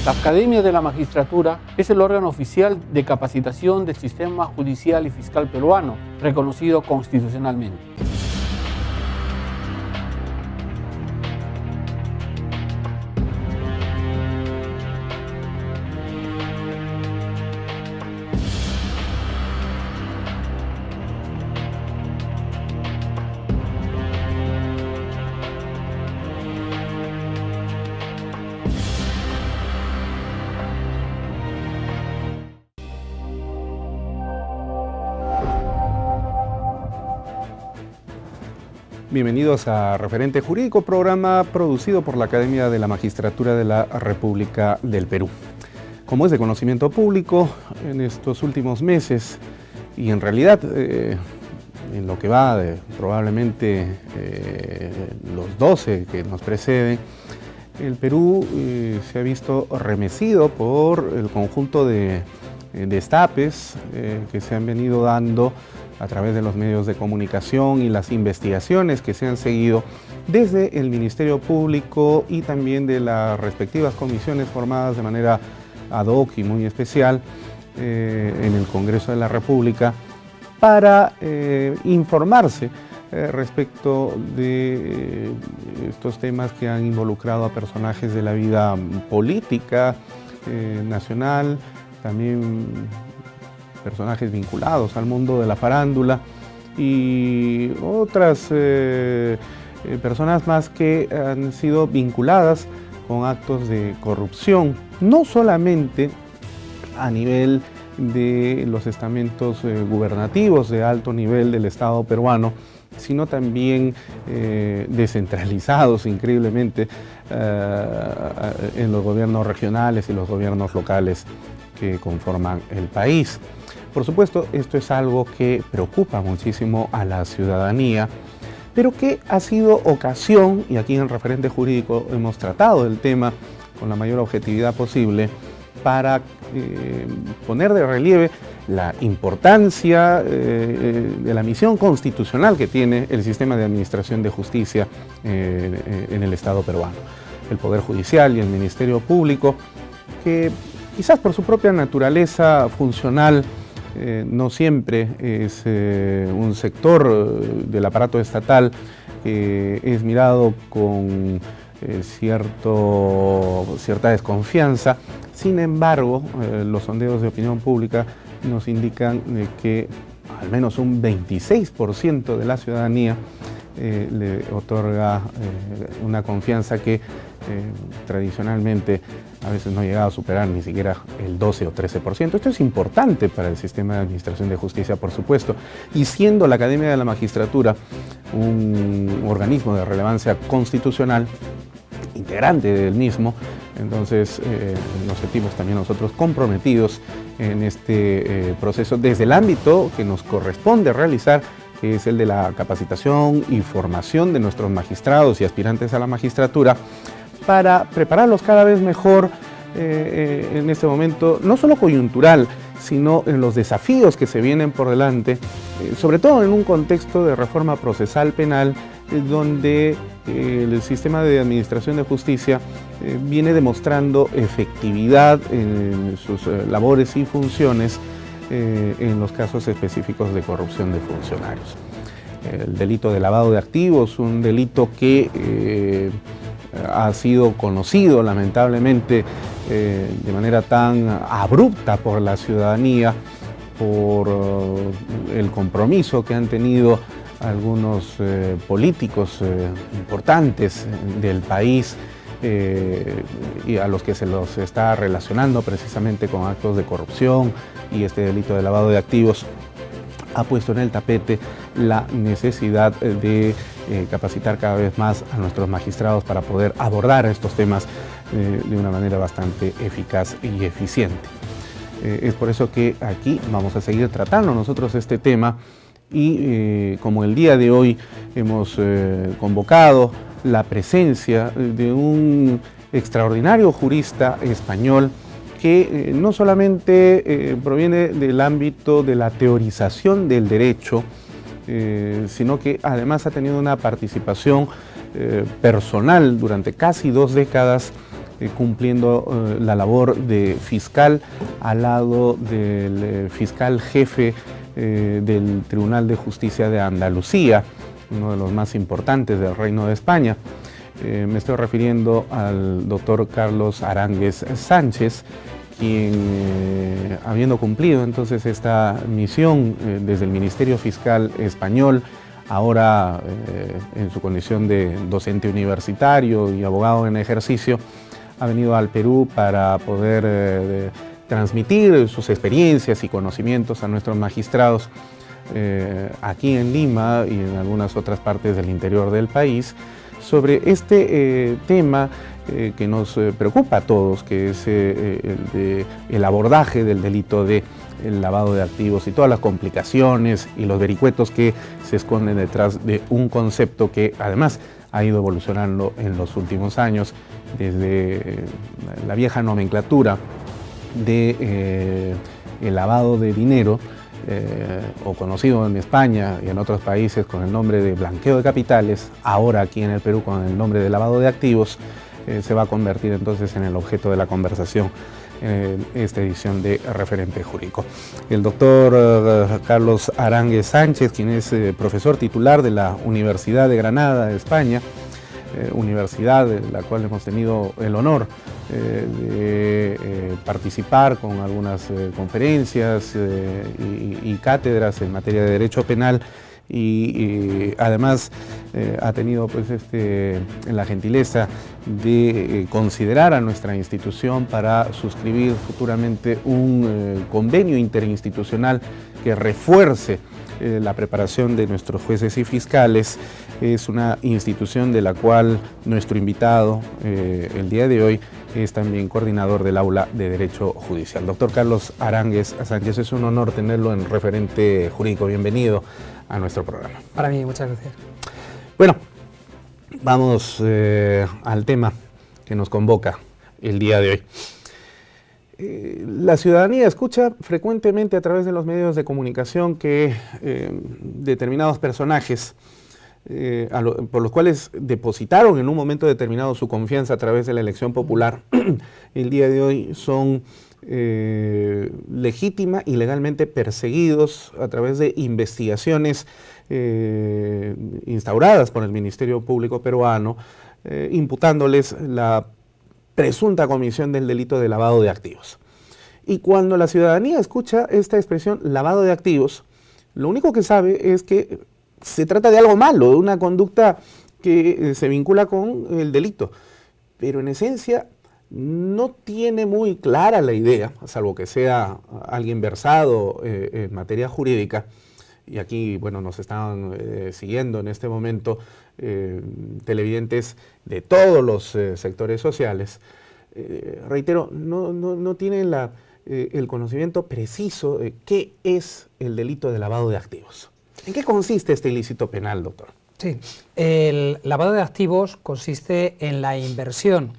La Academia de la Magistratura es el órgano oficial de capacitación del sistema judicial y fiscal peruano, reconocido constitucionalmente. Bienvenidos a Referente Jurídico, programa producido por la Academia de la Magistratura de la República del Perú. Como es de conocimiento público, en estos últimos meses, y en realidad en lo que va de probablemente los 12 que nos preceden, el Perú se ha visto remecido por el conjunto de destapes que se han venido dando a través de los medios de comunicación y las investigaciones que se han seguido desde el Ministerio Público y también de las respectivas comisiones formadas de manera ad hoc y muy especial en el Congreso de la República para informarse respecto de estos temas que han involucrado a personajes de la vida política nacional, también personajes vinculados al mundo de la farándula y otras personas más que han sido vinculadas con actos de corrupción, no solamente a nivel de los estamentos gubernativos de alto nivel del Estado peruano, sino también descentralizados increíblemente en los gobiernos regionales y los gobiernos locales que conforman el país. Por supuesto, esto es algo que preocupa muchísimo a la ciudadanía, pero que ha sido ocasión, y aquí en el Referente Jurídico hemos tratado el tema con la mayor objetividad posible, para poner de relieve la importancia de la misión constitucional que tiene el sistema de administración de justicia en el Estado peruano. El Poder Judicial y el Ministerio Público, que quizás por su propia naturaleza funcional no siempre es un sector del aparato estatal que es mirado con cierta desconfianza. Sin embargo, los sondeos de opinión pública nos indican que al menos un 26% de la ciudadanía le otorga una confianza que tradicionalmente a veces no llegaba a superar ni siquiera el 12 o 13%. Esto es importante para el sistema de administración de justicia, por supuesto, y siendo la Academia de la Magistratura un organismo de relevancia constitucional, integrante del mismo, entonces nos sentimos también nosotros comprometidos en este proceso desde el ámbito que nos corresponde realizar, que es el de la capacitación y formación de nuestros magistrados y aspirantes a la magistratura, para prepararlos cada vez mejor en este momento, no solo coyuntural, sino en los desafíos que se vienen por delante, sobre todo en un contexto de reforma procesal penal, donde el sistema de administración de justicia viene demostrando efectividad en sus labores y funciones en los casos específicos de corrupción de funcionarios. El delito de lavado de activos, un delito que ha sido conocido lamentablemente de manera tan abrupta por la ciudadanía, por el compromiso que han tenido algunos políticos importantes del país y a los que se los está relacionando precisamente con actos de corrupción, y este delito de lavado de activos ha puesto en el tapete la necesidad de capacitar cada vez más a nuestros magistrados para poder abordar estos temas de una manera bastante eficaz y eficiente. Es por eso que aquí vamos a seguir tratando nosotros este tema y como el día de hoy hemos convocado la presencia de un extraordinario jurista español que no solamente proviene del ámbito de la teorización del derecho, sino que además ha tenido una participación personal durante casi 2 décadas cumpliendo la labor de fiscal al lado del fiscal jefe del Tribunal de Justicia de Andalucía, uno de los más importantes del Reino de España. Me estoy refiriendo al doctor Carlos Aránguez Sánchez, quien, habiendo cumplido entonces esta misión desde el Ministerio Fiscal Español, ahora en su condición de docente universitario y abogado en ejercicio, ha venido al Perú para poder transmitir sus experiencias y conocimientos a nuestros magistrados aquí en Lima y en algunas otras partes del interior del país sobre este tema que nos preocupa a todos, que es el abordaje del delito de el lavado de activos y todas las complicaciones y los vericuetos que se esconden detrás de un concepto que además ha ido evolucionando en los últimos años desde la vieja nomenclatura de el lavado de dinero, o conocido en España y en otros países con el nombre de blanqueo de capitales, ahora aquí en el Perú con el nombre de lavado de activos, se va a convertir entonces en el objeto de la conversación en esta edición de Referente Jurídico. El doctor Carlos Aránguez Sánchez, quien es profesor titular de la Universidad de Granada de España, universidad de la cual hemos tenido el honor de participar con algunas conferencias y cátedras en materia de derecho penal y además ha tenido pues la gentileza de considerar a nuestra institución para suscribir futuramente un convenio interinstitucional que refuerce la preparación de nuestros jueces y fiscales. Es una institución de la cual nuestro invitado el día de hoy es también coordinador del Aula de Derecho Judicial. Doctor Carlos Aránguez Sánchez, es un honor tenerlo en Referente Jurídico. Bienvenido a nuestro programa. Para mí, muchas gracias. Bueno, vamos al tema que nos convoca el día de hoy. La ciudadanía escucha frecuentemente a través de los medios de comunicación que determinados personajes por los cuales depositaron en un momento determinado su confianza a través de la elección popular, el día de hoy son legítima y legalmente perseguidos a través de investigaciones instauradas por el Ministerio Público peruano, imputándoles la presunta comisión del delito de lavado de activos. Y cuando la ciudadanía escucha esta expresión lavado de activos, lo único que sabe es que se trata de algo malo, de una conducta que se vincula con el delito. Pero en esencia no tiene muy clara la idea, salvo que sea alguien versado en materia jurídica. Y aquí, bueno, nos están siguiendo en este momento televidentes de todos los sectores sociales. Reitero, no tienen el conocimiento preciso de qué es el delito de lavado de activos. ¿En qué consiste este ilícito penal, doctor? Sí, el lavado de activos consiste en la inversión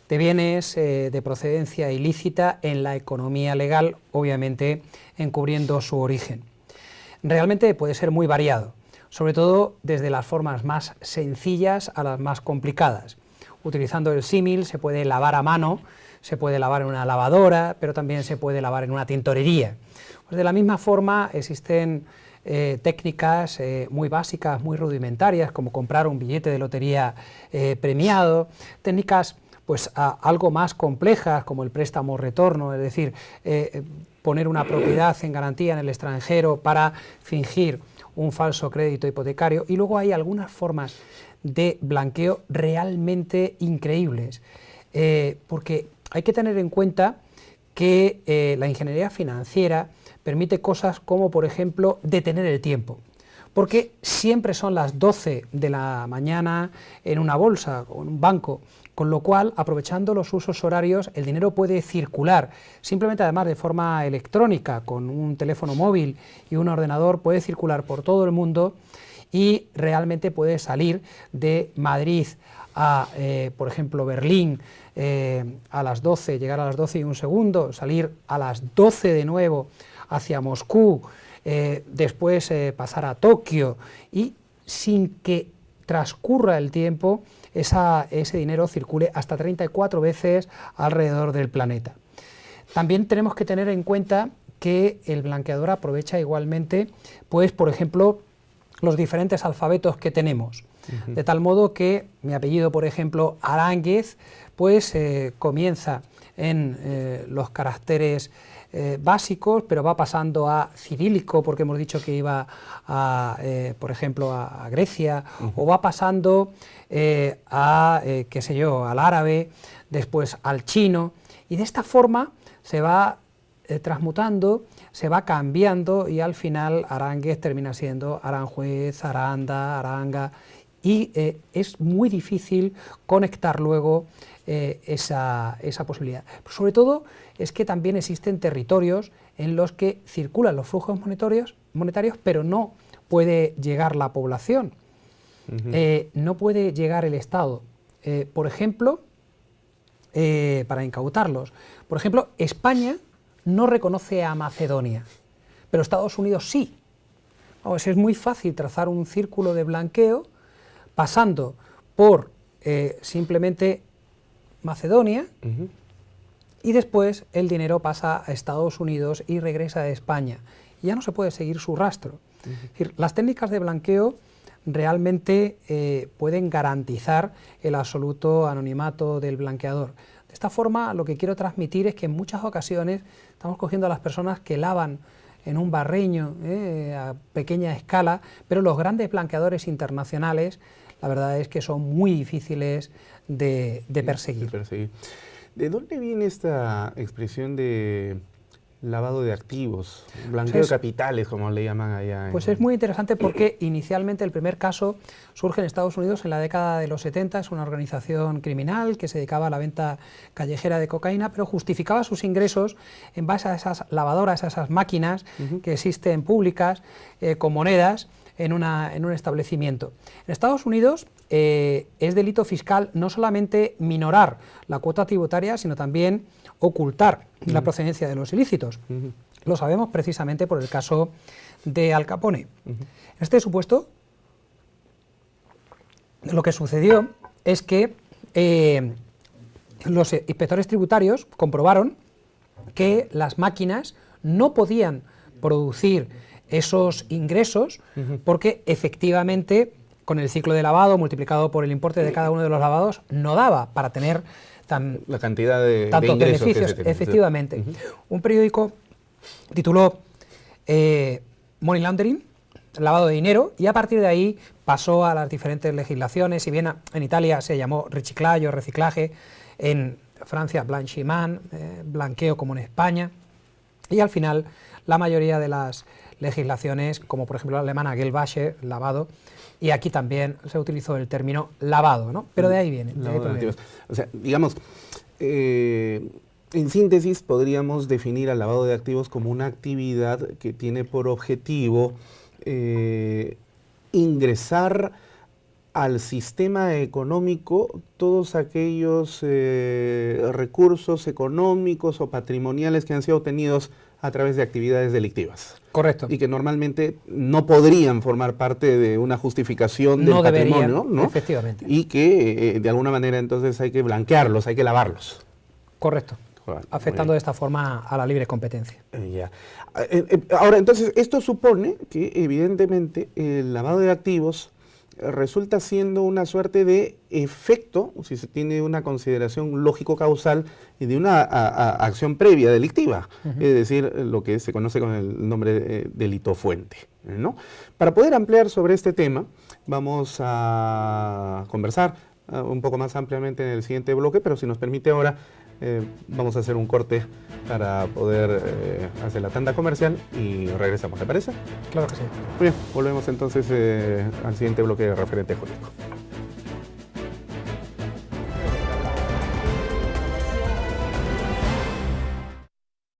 de bienes de procedencia ilícita en la economía legal, obviamente encubriendo su origen. Realmente puede ser muy variado, sobre todo desde las formas más sencillas a las más complicadas. Utilizando el símil, se puede lavar a mano, se puede lavar en una lavadora, pero también se puede lavar en una tintorería. Pues de la misma forma existen técnicas muy básicas, muy rudimentarias, como comprar un billete de lotería premiado, técnicas pues algo más complejas como el préstamo-retorno, es decir, poner una propiedad en garantía en el extranjero para fingir un falso crédito hipotecario, y luego hay algunas formas de blanqueo realmente increíbles, porque hay que tener en cuenta que la ingeniería financiera permite cosas como, por ejemplo, detener el tiempo, porque siempre son las 12 de la mañana en una bolsa o en un banco, con lo cual, aprovechando los usos horarios, el dinero puede circular, simplemente además de forma electrónica, con un teléfono móvil y un ordenador, puede circular por todo el mundo y realmente puede salir de Madrid a, por ejemplo, Berlín a las 12, llegar a las 12 y un segundo, salir a las 12 de nuevo hacia Moscú, después pasar a Tokio, y sin que transcurra el tiempo, ese dinero circule hasta 34 veces alrededor del planeta. También tenemos que tener en cuenta que el blanqueador aprovecha igualmente, pues, por ejemplo, los diferentes alfabetos que tenemos. De tal modo que mi apellido, por ejemplo, Aránguez, pues comienza en los caracteres básicos, pero va pasando a cirílico, porque hemos dicho que iba, por ejemplo, a Grecia, o va pasando qué sé yo, al árabe, después al chino, y de esta forma se va transmutando, se va cambiando, y al final Aránguez termina siendo Aranjuez, Aranda, Aranga, y es muy difícil conectar luego esa posibilidad. Pero sobre todo es que también existen territorios en los que circulan los flujos monetarios, pero no puede llegar la población, no puede llegar el Estado. Por ejemplo, para incautarlos. Por ejemplo, España no reconoce a Macedonia, pero Estados Unidos sí. Vamos, es muy fácil trazar un círculo de blanqueo pasando por simplemente Macedonia, y después el dinero pasa a Estados Unidos y regresa a España. Y ya no se puede seguir su rastro. Es decir, las técnicas de blanqueo realmente pueden garantizar el absoluto anonimato del blanqueador. De esta forma, lo que quiero transmitir es que en muchas ocasiones estamos cogiendo a las personas que lavan en un barreño a pequeña escala, pero los grandes blanqueadores internacionales, la verdad es que son muy difíciles de perseguir. ¿De dónde viene esta expresión de lavado de activos, blanqueo de capitales, como le llaman allá? Pues es muy interesante porque inicialmente el primer caso surge en Estados Unidos en la década de los 70, es una organización criminal que se dedicaba a la venta callejera de cocaína, pero justificaba sus ingresos en base a esas lavadoras, a esas máquinas que existen públicas con monedas en un establecimiento. En Estados Unidos es delito fiscal no solamente minorar la cuota tributaria, sino también ocultar la procedencia de los ilícitos. Lo sabemos precisamente por el caso de Al Capone. En este supuesto, lo que sucedió es que los inspectores tributarios comprobaron que las máquinas no podían producir esos ingresos porque efectivamente con el ciclo de lavado multiplicado por el importe de cada uno de los lavados no daba para tener la cantidad de tantos ingresos beneficios, que se efectivamente. Un periódico tituló Money Laundering, lavado de dinero, y a partir de ahí pasó a las diferentes legislaciones. Si bien en Italia se llamó reciclaje o reciclaje, en Francia blanchiment, blanqueo, como en España, y al final la mayoría de las legislaciones, como por ejemplo la alemana Geldwäsche, lavado, y aquí también se utilizó el término lavado, ¿no? Pero de ahí viene. O sea, digamos, en síntesis podríamos definir al lavado de activos como una actividad que tiene por objetivo ingresar al sistema económico todos aquellos recursos económicos o patrimoniales que han sido obtenidos a través de actividades delictivas. Correcto. Y que normalmente no podrían formar parte de una justificación del patrimonio, ¿no? Efectivamente. Y que de alguna manera entonces hay que blanquearlos, hay que lavarlos. Correcto. Bueno, afectando de esta forma a la libre competencia. Ya. Ahora, entonces, esto supone que evidentemente el lavado de activos resulta siendo una suerte de efecto, si se tiene una consideración lógico-causal, de una acción previa delictiva, es decir, lo que se conoce con el nombre de delito fuente, ¿no? Para poder ampliar sobre este tema, vamos a conversar un poco más ampliamente en el siguiente bloque, pero si nos permite ahora, vamos a hacer un corte para poder hacer la tanda comercial y regresamos, ¿le parece? Claro que sí. Muy bien, volvemos entonces al siguiente bloque de Referente Jurídico.